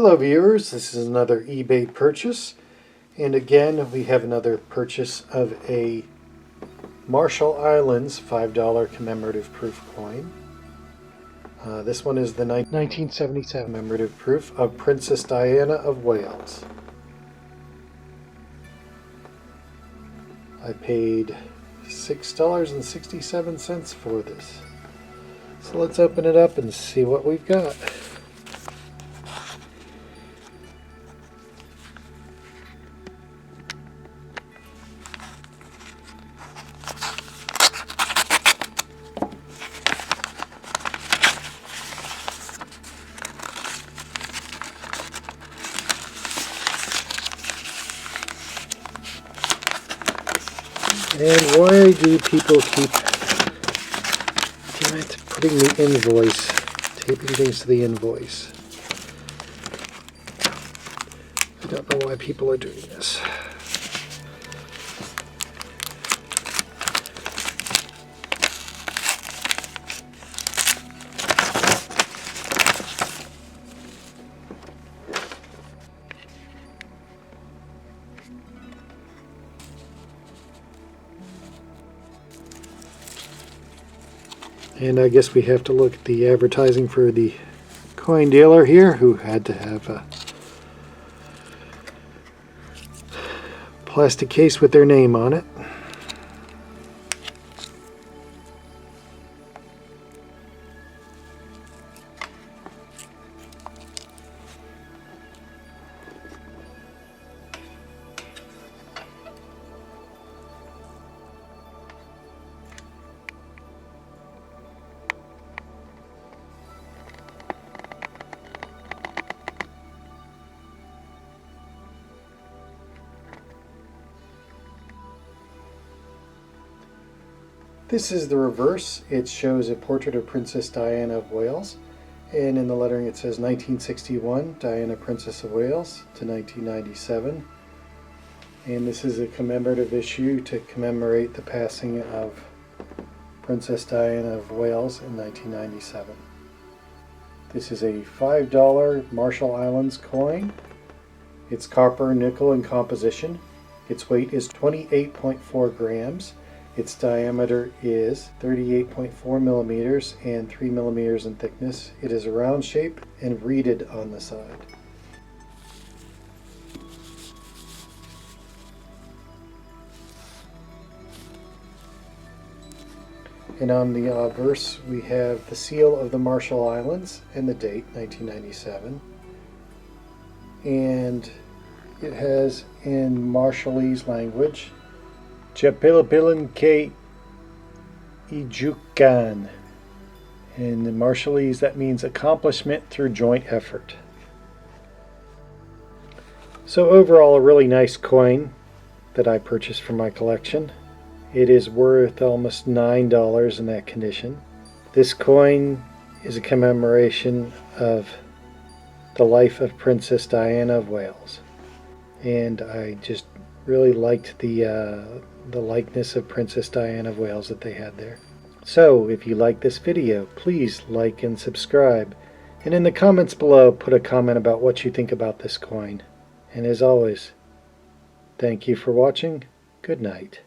Hello viewers, this is another eBay purchase, and again we have another purchase of a Marshall Islands $5 commemorative proof coin. This one is the 1977 commemorative proof of Princess Diana of Wales. I paid $6.67 for this. So let's open it up and see what we've got. And why do people keep, damn it, putting the invoice, taping things to the invoice? I don't know why people are doing this. And I guess we have to look at the advertising for the coin dealer here, who had to have a plastic case with their name on it. This is the reverse. It shows a portrait of Princess Diana of Wales, and in the lettering it says 1961, Diana Princess of Wales to 1997. And this is a commemorative issue to commemorate the passing of Princess Diana of Wales in 1997. This is a $5 Marshall Islands coin. It's copper, nickel in composition. Its weight is 28.4 grams. Its diameter is 38.4 millimeters and 3 millimeters in thickness. It is a round shape and reeded on the side. And on the obverse we have the seal of the Marshall Islands and the date, 1997. And it has in Marshallese language, Chapilipilan ke Ijukan. In the Marshallese, that means accomplishment through joint effort. So overall, a really nice coin that I purchased for my collection. It is worth almost $9 in that condition. This coin is a commemoration of the life of Princess Diana of Wales. And I just really liked the likeness of Princess Diana of Wales that they had there. So if you like this video, please like and subscribe, and in the comments below put a comment about what you think about this coin. And as always, thank you for watching. Good night.